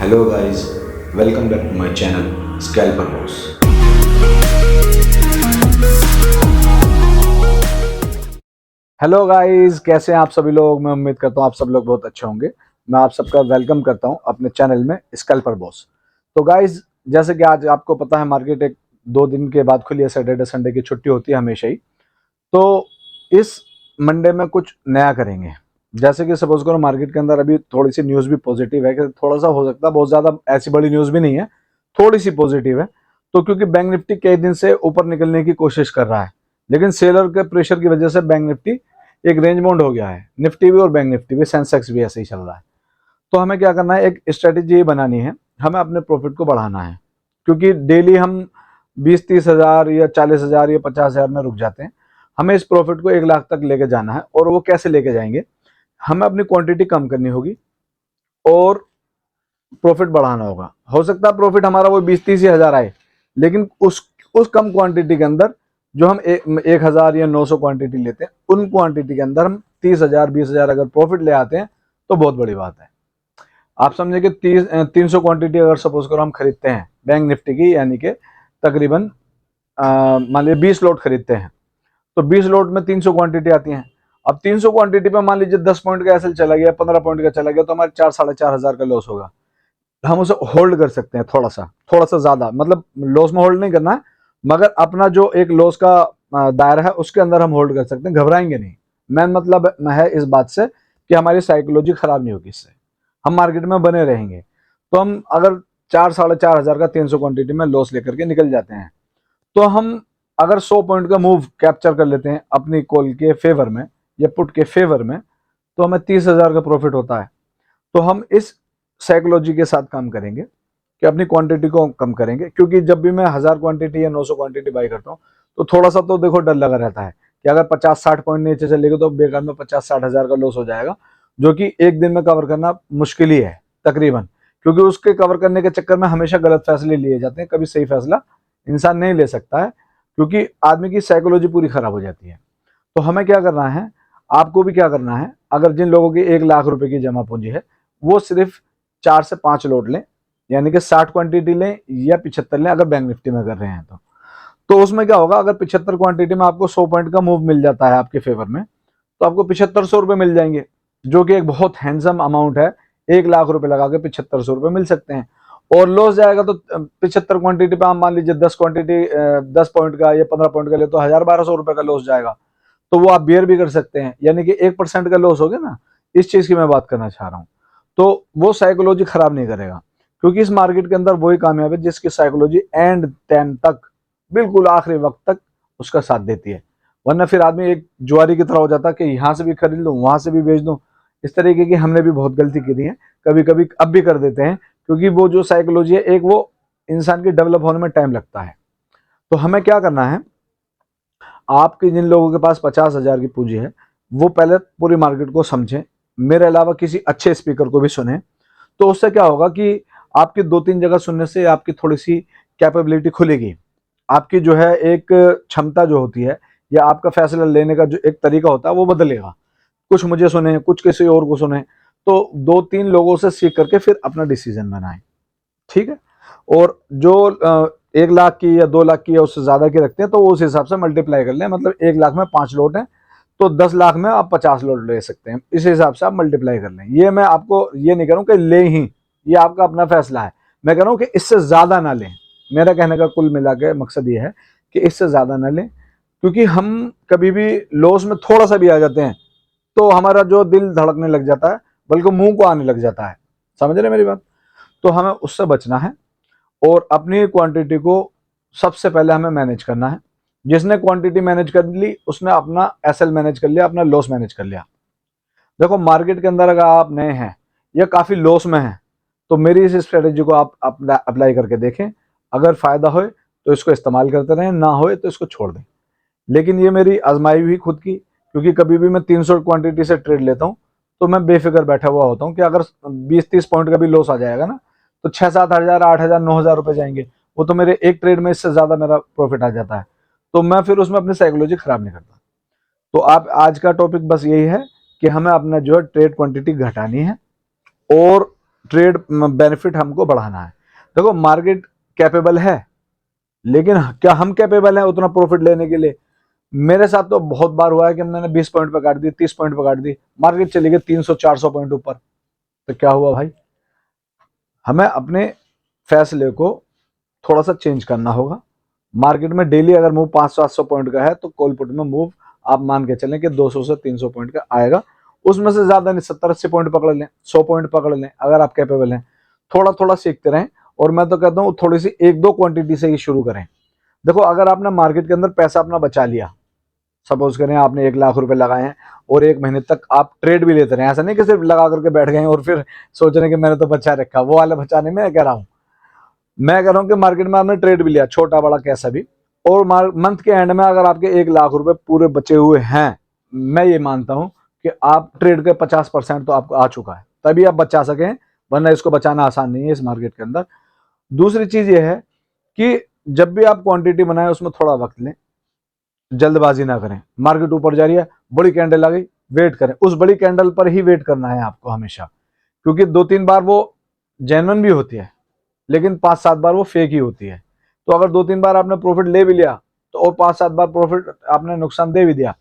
Hello guys, welcome back to my channel Scalper Boss. Hello guys, कैसे हैं आप सभी लोग। मैं उम्मीद करता हूं आप सब लोग बहुत अच्छे होंगे। मैं आप सबका वेलकम करता हूं अपने चैनल में स्कैल्पर बॉस। तो गाइस, जैसे कि आज आपको पता है मार्केट एक 2 दिन के बाद खुली है, सैटरडे संडे की छुट्टी होती है हमेशा ही। तो इस मंडे में कुछ नया करेंगे। जैसे कि सपोज करो मार्केट के अंदर अभी थोड़ी सी न्यूज़ भी पॉजिटिव है कि थोड़ा सा हो सकता है, बहुत ज़्यादा ऐसी बड़ी न्यूज़ भी नहीं है, थोड़ी सी पॉजिटिव है। तो क्योंकि बैंक निफ्टी कई दिन से ऊपर निकलने की कोशिश कर रहा है, लेकिन सेलर के प्रेशर की वजह से बैंक निफ्टी एक रेंज बाउंड हो गया है। निफ्टी भी और बैंक निफ्टी भी, सेंसेक्स भी ऐसे ही चल रहा है। तो हमें क्या करना है, एक स्ट्रेटेजी बनानी है, हमें अपने प्रॉफिट को बढ़ाना है। क्योंकि डेली हम 20-30 हज़ार या 40 हज़ार या 50 हज़ार में रुक जाते हैं। हमें इस प्रॉफिट को 1 लाख तक लेके जाना है। और वो कैसे लेके जाएंगे, हमें अपनी क्वांटिटी कम करनी होगी और प्रॉफिट बढ़ाना होगा। हो सकता है प्रॉफिट हमारा वो 20-30 हज़ार आए, लेकिन उस कम क्वांटिटी के अंदर जो हम 1 हज़ार या 900 क्वांटिटी लेते हैं, उन क्वांटिटी के अंदर हम 30 हज़ार 20 हज़ार अगर प्रॉफिट ले आते हैं तो बहुत बड़ी बात है। आप समझे कि 300 क्वांटिटी अगर सपोज करो हम खरीदते हैं बैंक निफ्टी की, यानी कि तकरीबन मान लीजिए 20 लॉट खरीदते हैं, तो 20 लॉट में 300 क्वांटिटी आती हैं। अब 300 क्वांटिटी पे मान लीजिए 10 पॉइंट का एसएल चला गया, 15 पॉइंट का चला गया, तो हमारे 4-4.5 हज़ार का लॉस होगा। हम उसे होल्ड कर सकते हैं, थोड़ा सा ज्यादा, मतलब लॉस में होल्ड नहीं करना है, मगर अपना जो एक लॉस का दायरा है उसके अंदर हम होल्ड कर सकते हैं, घबराएंगे नहीं। मेन मतलब है इस बात से कि हमारी साइकोलॉजी खराब नहीं होगी, इससे हम मार्केट में बने रहेंगे। तो हम अगर 4-4.5 हज़ार का 300 क्वांटिटी में लॉस लेकर के निकल जाते हैं, तो हम अगर 100 पॉइंट का मूव कैप्चर कर लेते हैं अपनी कॉल के फेवर में या पुट के फेवर में, तो हमें 30 हज़ार का प्रॉफिट होता है। तो हम इस साइकोलॉजी के साथ काम करेंगे कि अपनी क्वांटिटी को कम करेंगे। क्योंकि जब भी मैं 1000 क्वांटिटी या 900 क्वांटिटी बाई करता हूँ, तो थोड़ा सा तो देखो डर लगा रहता है कि अगर 50-60 पॉइंट नीचे चलेगा तो बेकार में 50-60 हज़ार का लॉस हो जाएगा, जो कि एक दिन में कवर करना मुश्किल ही है तकरीबन। क्योंकि उसके कवर करने के चक्कर में हमेशा गलत फैसले लिए जाते हैं, कभी सही फैसला इंसान नहीं ले सकता है, क्योंकि आदमी की साइकोलॉजी पूरी खराब हो जाती है। तो हमें क्या करना है, आपको भी क्या करना है, अगर जिन लोगों की 1 लाख रुपए की जमा पूंजी है, वो सिर्फ 4 से 5 लोट लें, यानी कि 60 क्वांटिटी लें या 75 लें अगर बैंक निफ्टी में कर रहे हैं तो उसमें क्या होगा, अगर 75 क्वांटिटी में आपको 100 पॉइंट का मूव मिल जाता है आपके फेवर में, तो आपको 7500 रुपये मिल जाएंगे, जो कि एक बहुत हैंडसम अमाउंट है। 1 लाख रुपए लगा के 7500 रुपये मिल सकते हैं। और लॉस जाएगा तो 75 क्वांटिटी पे आप मान लीजिए 10 पॉइंट का या 15 पॉइंट का ले, तो 1000-1200 रुपये का लॉस जाएगा। तो वो आप बियर भी कर सकते हैं, यानी कि 1% का लॉस हो गया ना। इस चीज की मैं बात करना चाह रहा हूँ। तो वो साइकोलॉजी खराब नहीं करेगा, क्योंकि इस मार्केट के अंदर वही कामयाब है जिसकी साइकोलॉजी एंड टाइम तक, बिल्कुल आखिरी वक्त तक उसका साथ देती है। वरना फिर आदमी एक जुआरी की तरह हो जाता है कि यहाँ से भी खरीद लूँ, वहां से भी बेच दूँ। इस तरीके की हमने भी बहुत गलती की है, कभी कभी अब भी कर देते हैं, क्योंकि वो जो साइकोलॉजी है, एक वो इंसान की डेवलप होने में टाइम लगता है। तो हमें क्या करना है, आपके जिन लोगों के पास 50 हज़ार की पूंजी है, वो पहले पूरी मार्केट को समझें, मेरे अलावा किसी अच्छे स्पीकर को भी सुने। तो उससे क्या होगा कि आपकी 2-3 जगह सुनने से आपकी थोड़ी सी कैपेबिलिटी खुलेगी। आपकी जो है एक क्षमता जो होती है, या आपका फैसला लेने का जो एक तरीका होता है, वो बदलेगा। कुछ मुझे सुने, कुछ किसी और को सुने, तो 2-3 लोगों से सीख करके फिर अपना डिसीजन बनाएं। ठीक है। और जो 1 लाख की या 2 लाख की या उससे ज्यादा की रखते हैं, तो वो उस हिसाब से मल्टीप्लाई कर लें। मतलब 1 लाख में 5 लोट हैं, तो 10 लाख में आप 50 लोट ले सकते हैं। इस हिसाब से आप मल्टीप्लाई कर लें। ये मैं आपको ये नहीं कह रहा हूं कि ले ही, ये आपका अपना फैसला है। मैं कह रहा हूं कि इससे ज्यादा ना लें। मेरा कहने का कुल मिला के मकसद ये है कि इससे ज्यादा ना लें, क्योंकि हम कभी भी लॉस में थोड़ा सा भी आ जाते हैं तो हमारा जो दिल धड़कने लग जाता है, बल्कि मुंह को आने लग जाता है। समझ रहे मेरी बात। तो हमें उससे बचना है, और अपनी क्वांटिटी को सबसे पहले हमें मैनेज करना है। जिसने क्वांटिटी मैनेज कर ली, उसने अपना एसएल मैनेज कर लिया, अपना लॉस मैनेज कर लिया। देखो मार्केट के अंदर अगर आप नए हैं या काफी लॉस में हैं, तो मेरी इस स्ट्रेटेजी को आप अप्लाई करके देखें। अगर फायदा होए तो इसको इस्तेमाल करते रहें, ना होए तो इसको छोड़ दें। लेकिन ये मेरी आजमाई हुई खुद की, क्योंकि कभी भी मैं 300 क्वांटिटी से ट्रेड लेता हूँ, तो मैं बेफिक्र बैठा हुआ होता हूँ कि अगर 20-30 पॉइंट का भी लॉस आ जाएगा ना, तो 6-7 हज़ार 8 हज़ार 9 हज़ार रुपए जाएंगे। वो तो मेरे एक ट्रेड में इससे ज्यादा मेरा प्रॉफिट आ जाता है। तो मैं फिर उसमें अपनी साइकोलॉजी खराब नहीं करता। तो आप आज का टॉपिक बस यही है कि हमें अपना जो है ट्रेड क्वांटिटी घटानी है, और ट्रेड बेनिफिट हमको बढ़ाना है। देखो मार्केट कैपेबल है, लेकिन क्या हम कैपेबल हैं उतना प्रॉफिट लेने के लिए? मेरे साथ तो बहुत बार हुआ है कि मैंने 20 पॉइंट पे काट दी, 30 पॉइंट पे काट दी, मार्केट चली गई 300-400 पॉइंट ऊपर। तो क्या हुआ भाई? हमें अपने फैसले को थोड़ा सा चेंज करना होगा। मार्केट में डेली अगर मूव 500-700 पॉइंट का है तो कॉल पुट में मूव आप मान के चलें कि 200 से 300 पॉइंट का आएगा। उसमें से ज्यादा नहीं, 70-80 पॉइंट पकड़ लें, 100 पॉइंट पकड़ लें अगर आप कैपेबल हैं। थोड़ा थोड़ा सीखते रहें, और मैं तो कहता हूँ थोड़ी सी 1-2 क्वांटिटी से ही शुरू करें। देखो अगर आपने मार्केट के अंदर पैसा अपना बचा लिया, सपोज करें आपने 1 लाख रुपए लगाए हैं और 1 महीने तक आप ट्रेड भी लेते रहे, ऐसा नहीं कि सिर्फ लगा करके बैठ गए और फिर सोच रहे हैं कि मैंने तो बचा रखा, वो वाला बचाने में कह रहा हूँ। मैं कह रहा हूँ कि मार्केट में आपने ट्रेड भी लिया, छोटा बड़ा कैसा भी, और मंथ के एंड में अगर आपके 1 लाख रुपए पूरे बचे हुए हैं, मैं ये मानता हूँ कि आप ट्रेड के 50% तो आपको आ चुका है, तभी आप बचा सकें, वरना इसको बचाना आसान नहीं है इस मार्केट के अंदर। दूसरी चीज ये है कि जब भी आप क्वांटिटी बनाएं उसमें थोड़ा वक्त लें, जल्दबाजी ना करें। मार्केट ऊपर जा रही है, बड़ी कैंडल आ गई, वेट करें, उस बड़ी कैंडल पर ही वेट करना है आपको हमेशा, क्योंकि 2-3 बार वो जेन्युइन भी होती है, लेकिन 5-7 बार वो फेक ही होती है। तो अगर 2-3 बार आपने प्रॉफिट ले भी लिया तो, और 5-7 बार प्रॉफिट आपने नुकसान दे भी दिया,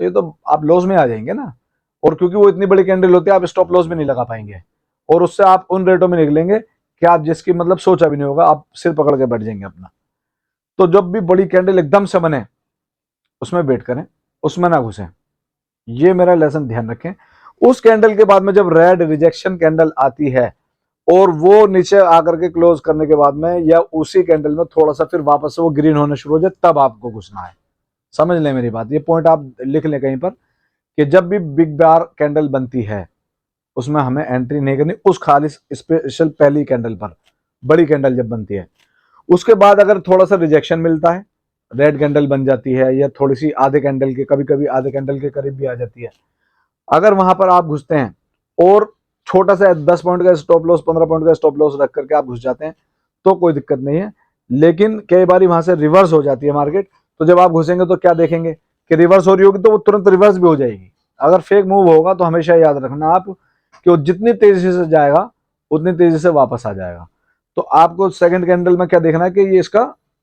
तो ये तो आप लॉस में आ जाएंगे ना। और क्योंकि वो इतनी बड़ी कैंडल होती है, आप स्टॉप लॉस भी नहीं लगा पाएंगे, और उससे आप उन रेटों में निकलेंगे कि आप जिसकी मतलब सोचा भी नहीं होगा, आप सिर पकड़ के बैठ जाएंगे अपना। तो जब भी बड़ी कैंडल एकदम से बने उसमें वेट करें, उसमें ना घुसें, ये मेरा लेसन ध्यान रखें। उस कैंडल के बाद में जब रेड रिजेक्शन कैंडल आती है और वो नीचे आकर के क्लोज करने के बाद में, या उसी कैंडल में थोड़ा सा फिर वापस से वो ग्रीन होने शुरू हो जाए, तब आपको घुसना है। समझ लें मेरी बात, ये पॉइंट आप लिख लें कहीं पर, कि जब भी बिग बार कैंडल बनती है उसमें हमें एंट्री नहीं करनी, उस खाली स्पेशल पहली कैंडल पर, बड़ी कैंडल जब बनती है। उसके बाद अगर थोड़ा सा रिजेक्शन मिलता है, रेड कैंडल बन जाती है, या थोड़ी सी आधे कैंडल के, कभी कभी आधे कैंडल के करीब भी आ जाती है, अगर वहां पर आप घुसते हैं और छोटा सा 10 पॉइंट का स्टॉप लॉस, 15 पॉइंट का स्टॉप लॉस रख करके आप घुस जाते हैं तो कोई दिक्कत नहीं है। लेकिन कई बार वहां से रिवर्स हो जाती है मार्केट, तो जब आप घुसेंगे तो क्या देखेंगे कि रिवर्स हो रही होगी, तो वो तुरंत रिवर्स भी हो जाएगी। अगर फेक मूव होगा तो हमेशा याद रखना आप कि वो जितनी तेजी से जाएगा उतनी तेजी से वापस आ जाएगा। तो आपको सेकंड कैंडल में क्या देखना है कि ये इसका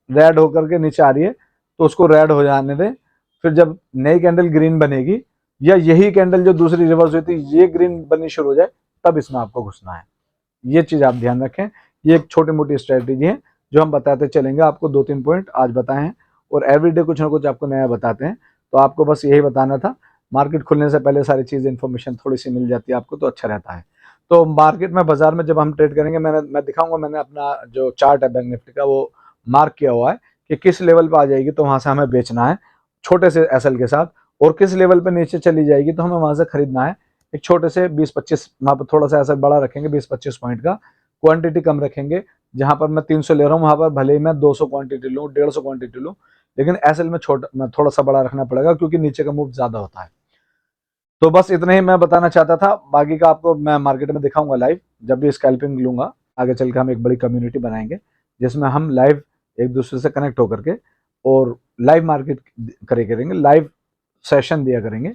रेड होकर के नीचे आ रही है, तो उसको रेड हो जाने दें। फिर जब नई कैंडल ग्रीन बनेगी, या यही कैंडल जो दूसरी रिवर्स हुई थी ये ग्रीन बननी शुरू हो जाए, तब इसमें आपको घुसना है। ये चीज आप ध्यान रखें। ये एक छोटी मोटी स्ट्रेटेजी है जो हम बताते चलेंगे आपको, 2-3 पॉइंट आज बताए हैं, और एवरीडे कुछ ना कुछ आपको नया बताते हैं। तो आपको बस यही बताना था, मार्केट खुलने से पहले सारी चीज इन्फॉर्मेशन थोड़ी सी मिल जाती है आपको तो अच्छा रहता है। तो मार्केट में, बाजार में जब हम ट्रेड करेंगे, मैं दिखाऊंगा, मैंने अपना जो चार्ट है बैंक निफ्टी का वो मार्क किया हुआ है कि किस लेवल पर आ जाएगी तो वहां से हमें बेचना है छोटे से एसएल के साथ, और किस लेवल पे नीचे चली जाएगी तो हमें वहां से खरीदना है एक छोटे से 20-25, वहां पर थोड़ा सा ऐसा बड़ा रखेंगे 20-25 पॉइंट का, क्वांटिटी कम रखेंगे। जहां पर मैं 300 ले रहा हूँ वहां पर भले ही मैं 200 क्वांटिटी लूँ, 150 क्वांटिटी लूँ, लेकिन एसएल में थोड़ा सा बड़ा रखना पड़ेगा क्योंकि नीचे का मूव ज्यादा होता है। तो बस इतना ही मैं बताना चाहता था, बाकी का आपको मैं मार्केट में दिखाऊंगा लाइव जब भी स्कैल्पिंग लूंगा। आगे चल के हम एक बड़ी कम्युनिटी बनाएंगे जिसमें हम लाइव एक दूसरे से कनेक्ट होकर के और लाइव मार्केट करेंगे, लाइव सेशन दिया करेंगे।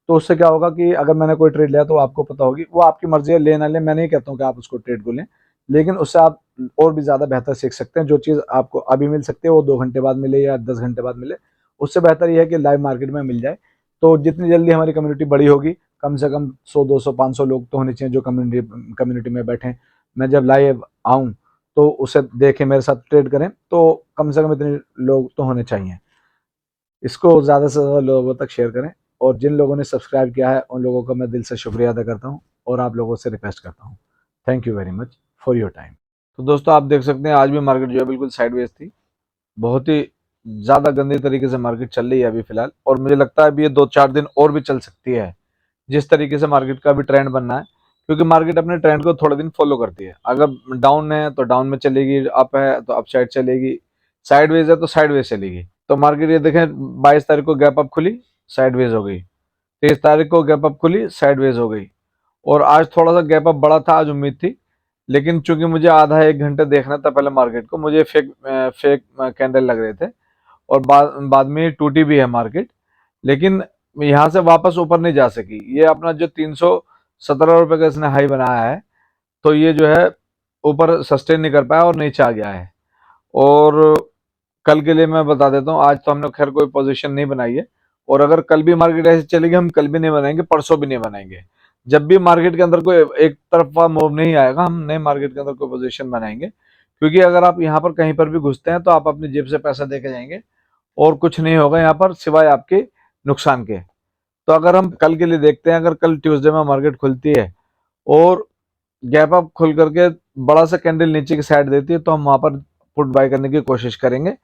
तो उससे क्या होगा कि अगर मैंने कोई ट्रेड लिया तो आपको पता होगी, वो आपकी मर्जी है ले ना ले, मैं नहीं कहता हूँ कि आप उसको ट्रेड को लें, लेकिन उससे आप और भी ज्यादा बेहतर सीख सकते हैं। जो चीज आपको अभी मिल सकती है वो 2 घंटे बाद मिले या 10 घंटे बाद मिले, उससे बेहतर यह है कि लाइव मार्केट में मिल जाए। तो जितनी जल्दी हमारी कम्युनिटी बड़ी होगी, कम से कम 100-200-500 लोग तो होने चाहिए जो कम्युनिटी में बैठे। मैं जब लाइव आऊँ तो उसे देखें, मेरे साथ ट्रेड करें, तो कम से कम इतने लोग तो होने चाहिए। इसको ज़्यादा से ज़्यादा लोगों तक शेयर करें, और जिन लोगों ने सब्सक्राइब किया है उन लोगों का मैं दिल से शुक्रिया अदा करता हूँ, और आप लोगों से रिक्वेस्ट करता हूँ, thank you very much for your time. तो दोस्तों आप देख सकते हैं आज भी मार्केट जो है बिल्कुल साइडवेज थी, बहुत ही ज़्यादा गंदे तरीके से मार्केट चल रही है अभी फिलहाल, और मुझे लगता है अभी ये 2-4 दिन और भी चल सकती है जिस तरीके से मार्केट का भी ट्रेंड बनना है, क्योंकि मार्केट अपने ट्रेंड को थोड़े दिन फॉलो करती है। अगर डाउन है तो डाउन में चलेगी, अप है तो अप साइड चलेगी, साइडवेज है तो साइडवेज चलेगी। तो मार्केट ये देखें 22 तारीख को गैप अप खुली, साइडवेज हो गई, 23 तारीख को गैप अप खुली, साइडवेज हो गई, और आज थोड़ा सा गैप अप बड़ा था, आज उम्मीद थी, लेकिन चूंकि मुझे आधा 1 घंटे देखना था पहले मार्केट को, मुझे फेक कैंडल लग रहे थे, और बाद में टूटी भी है मार्केट, लेकिन यहाँ से वापस ऊपर नहीं जा सकी। ये अपना जो 317 रुपए का इसने हाई बनाया है, तो ये जो है ऊपर सस्टेन नहीं कर पाया और नीचे आ गया है। और कल के लिए मैं बता देता हूँ, आज तो हमने खैर कोई पोजीशन नहीं बनाई है, और अगर कल भी मार्केट ऐसे चलेगी हम कल भी नहीं बनाएंगे, परसों भी नहीं बनाएंगे। जब भी मार्केट के अंदर कोई एक तरफा मूव नहीं आएगा हम नए मार्केट के अंदर कोई पोजीशन बनाएंगे, क्योंकि अगर आप यहाँ पर कहीं पर भी घुसते हैं तो आप अपनी जेब से पैसा दे के जाएंगे और कुछ नहीं होगा यहाँ पर सिवाय आपके नुकसान के। तो अगर हम कल के लिए देखते हैं, अगर कल ट्यूसडे में मार्केट खुलती है और गैप अप खुल करके बड़ा सा कैंडल नीचे की साइड देती है तो हम वहां पर पुट बाय करने की कोशिश करेंगे।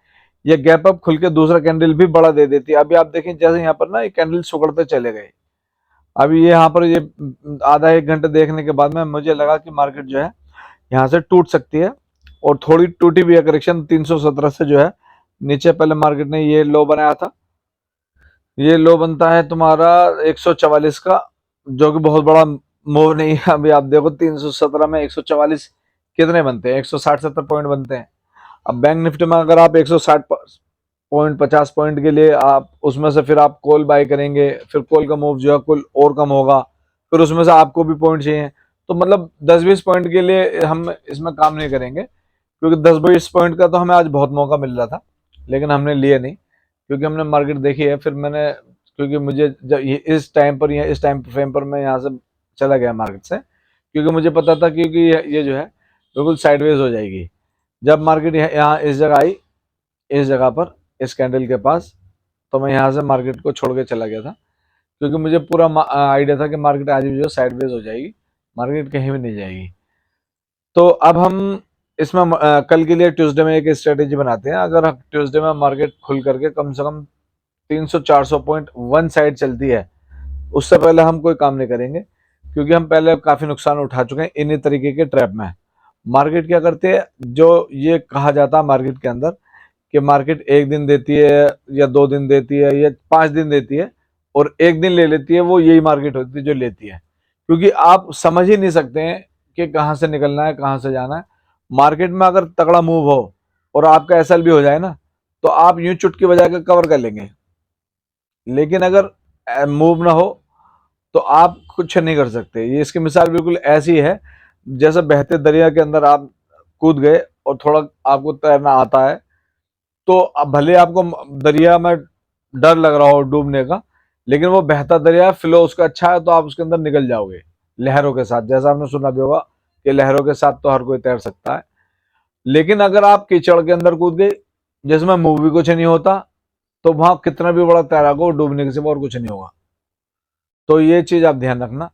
या गैप अप खुल के दूसरा कैंडल भी बड़ा दे देती है। अभी आप देखें जैसे यहाँ पर ना ये कैंडल सुगड़ते चले गए। अभी ये यहाँ पर ये आधा एक घंटे देखने के बाद में मुझे लगा कि मार्केट जो है यहाँ से टूट सकती है, और थोड़ी टूटी भी है। करेक्शन 317 से जो है नीचे पहले मार्केट ने ये लो बनाया था। ये लो बनता है तुम्हारा 144 का, जो कि बहुत बड़ा मूव नहीं है। अभी आप देखो 317 में 144 कितने बनते हैं, 160-70 पॉइंट बनते हैं। अब बैंक निफ्टी में अगर आप 160 पॉइंट 50 पॉइंट के लिए आप उसमें से फिर आप कॉल बाय करेंगे, फिर कॉल का मूव जो है कुल और कम होगा, फिर उसमें से आपको भी पॉइंट चाहिए, तो मतलब 10-20 पॉइंट के लिए हम इसमें काम नहीं करेंगे, क्योंकि 10-20 पॉइंट का तो हमें आज बहुत मौका मिल रहा था, लेकिन हमने लिए नहीं, क्योंकि हमने मार्केट देखी है। फिर मैंने, क्योंकि मुझे जब ये इस टाइम पर या इस टाइम फ्रेम पर मैं यहाँ से चला गया मार्केट से, क्योंकि मुझे पता था क्योंकि ये जो है बिल्कुल साइडवेज हो जाएगी। जब मार्केट यहाँ इस जगह आई, इस जगह पर इस कैंडल के पास, तो मैं यहाँ से मार्केट को छोड़ के चला गया था, क्योंकि मुझे पूरा आइडिया था कि मार्केट आज भी जो साइडवेज हो जाएगी, मार्केट कहीं भी नहीं जाएगी। तो अब हम इसमें कल के लिए ट्यूसडे में एक स्ट्रेटेजी बनाते हैं। अगर ट्यूसडे में मार्केट खुल करके कम से कम 300-400 पॉइंट वन साइड चलती है, उससे पहले हम कोई काम नहीं करेंगे, क्योंकि हम पहले काफी नुकसान उठा चुके हैं इन्हीं तरीके के ट्रैप में। मार्केट क्या करती है, जो ये कहा जाता है मार्केट के अंदर कि मार्केट एक दिन देती है या 2 दिन देती है या 5 दिन देती है और एक दिन ले लेती है, वो यही मार्केट होती है जो लेती है। क्योंकि आप समझ ही नहीं सकते हैं कि कहाँ से निकलना है, कहाँ से जाना है। मार्केट में अगर तगड़ा मूव हो और आपका एसएल भी हो जाए ना, तो आप यूं चुटकी बजा के कवर कर लेंगे। लेकिन अगर मूव ना हो तो आप कुछ नहीं कर सकते। ये इसकी मिसाल बिल्कुल ऐसी है जैसे बहते दरिया के अंदर आप कूद गए और थोड़ा आपको तैरना आता है, तो अब भले आपको दरिया में डर लग रहा हो डूबने का, लेकिन वो बहता दरिया फ्लो उसका अच्छा है तो आप उसके अंदर निकल जाओगे लहरों के साथ। जैसा आपने सुना भी होगा कि लहरों के साथ तो हर कोई तैर सकता है। लेकिन अगर आप कीचड़ के अंदर कूद गए जिसमें मूव भी कुछ नहीं होता, तो वहां कितना भी बड़ा तैराक हो, डूबने के सिवा और कुछ नहीं होगा। तो ये चीज आप ध्यान रखना,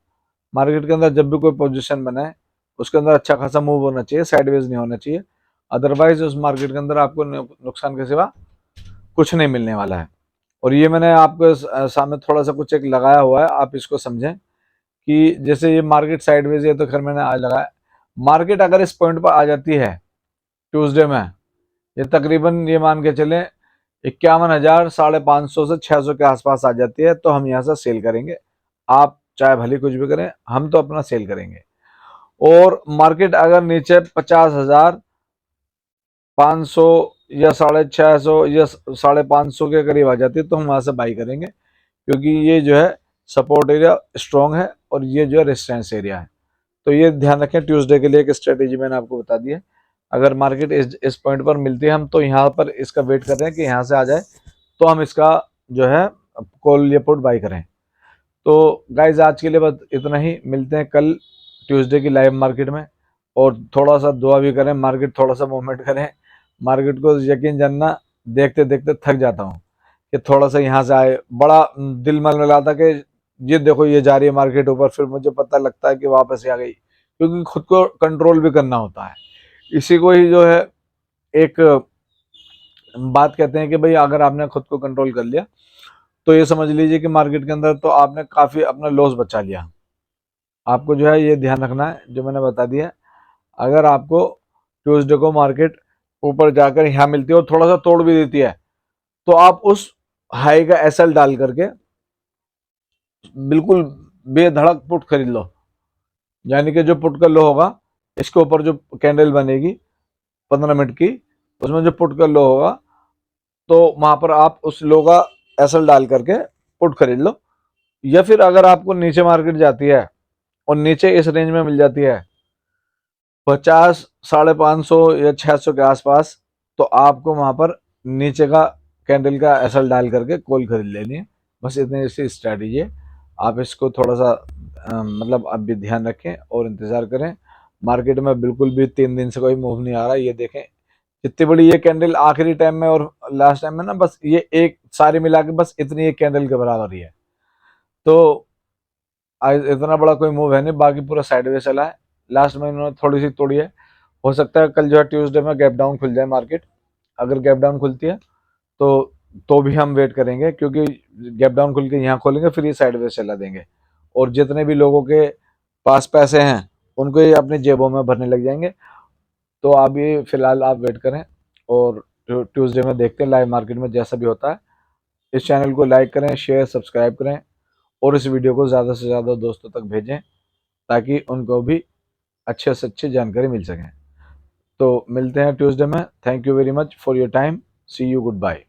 मार्केट के अंदर जब भी कोई पोजीशन बनाए उसके अंदर अच्छा खासा मूव होना चाहिए, साइडवेज नहीं होना चाहिए। अदरवाइज उस मार्केट के अंदर आपको नुकसान के सिवा कुछ नहीं मिलने वाला है। और ये मैंने आपको सामने थोड़ा सा कुछ एक लगाया हुआ है, आप इसको समझें कि जैसे ये मार्केट साइडवेज है, तो खैर मैंने आज लगाया। मार्केट अगर इस पॉइंट पर आ जाती है ट्यूसडे में, ये तकरीबन ये मान के चलें 51,000 550 से 600 के आसपास आ जाती है, तो हम यहाँ से सेल करेंगे। आप चाहे भले कुछ भी करें, हम तो अपना सेल करेंगे। और मार्केट अगर नीचे 50,500 या 650 या 550 के करीब आ जाती है, तो हम वहां से बाई करेंगे, क्योंकि ये जो है सपोर्ट एरिया स्ट्रॉन्ग है और ये जो है रेजिस्टेंस एरिया है। तो ये ध्यान रखें, ट्यूसडे के लिए एक स्ट्रेटेजी मैंने आपको बता दी है। अगर मार्केट इस पॉइंट पर मिलती है, हम तो यहाँ पर इसका वेट कर रहे हैं कि यहाँ से आ जाए, तो हम इसका जो है कॉल या पुट बाई करें। तो गाइज आज के लिए बस इतना ही, मिलते हैं कल ट्यूसडे की लाइव मार्केट में। और थोड़ा सा दुआ भी करें, मार्केट थोड़ा सा मूवमेंट करें। मार्केट को यकीन जानना देखते देखते थक जाता हूँ कि थोड़ा सा यहाँ से आए, बड़ा दिल मलमलाता कि ये देखो ये जा रही है मार्केट ऊपर, फिर मुझे पता लगता है कि वापस ही आ गई, क्योंकि खुद को कंट्रोल भी करना होता है। इसी को ही जो है एक बात कहते हैं कि भाई अगर आपने खुद को कंट्रोल कर लिया, तो ये समझ लीजिए कि मार्केट के अंदर तो आपने काफी अपना लॉस बचा लिया। आपको जो है ये ध्यान रखना है जो मैंने बता दिया। अगर आपको ट्यूसडे को मार्केट ऊपर जाकर यहाँ मिलती है और थोड़ा सा तोड़ भी देती है, तो आप उस हाई का एसएल डाल करके बिल्कुल बेधड़क पुट खरीद लो। यानी कि जो पुट का लो होगा, इसके ऊपर जो कैंडल बनेगी 15 मिनट की, उसमें जो पुट का लो होगा, तो वहां पर आप उस लो का एसएल डाल करके पुट खरीद लो। या फिर अगर आपको नीचे मार्केट जाती है और नीचे इस रेंज में मिल जाती है, 50, 550 या 600 के आसपास, तो आपको वहां पर नीचे का कैंडल का एसएल डाल करके कॉल खरीद लेनी है। बस इतनी सी स्ट्रैटेजी है। आप इसको थोड़ा सा मतलब आप भी ध्यान रखें और इंतजार करें। मार्केट में बिल्कुल भी 3 दिन से कोई मूव नहीं आ रहा। ये देखें जितनी बड़ी ये कैंडल आखिरी टाइम में और लास्ट टाइम में ना, बस ये एक सारी मिला के बस इतनी एक कैंडल के बराबर ही है। तो आज इतना बड़ा कोई मूव है नहीं, बाकी पूरा साइडवेज चला है। लास्ट में इन्होंने थोड़ी सी तोड़ी है। हो सकता है कल जो है ट्यूसडे में गैप डाउन खुल जाए मार्केट। अगर गैप डाउन खुलती है तो भी हम वेट करेंगे, क्योंकि गैप डाउन खुल के यहाँ खोलेंगे फिर ये साइडवेज चला देंगे, और जितने भी लोगों के पास पैसे हैं उनको ये अपनी जेबों में भरने लग जाएंगे। तो आप ये फिलहाल आप वेट करें, और ट्यूसडे में देखते हैं लाइव मार्केट में जैसा भी होता है। इस चैनल को लाइक करें, शेयर सब्सक्राइब करें, और इस वीडियो को ज़्यादा से ज़्यादा दोस्तों तक भेजें ताकि उनको भी अच्छे से अच्छी जानकारी मिल सके। तो मिलते हैं ट्यूसडे में। Thank you very much for your time. See you, good bye.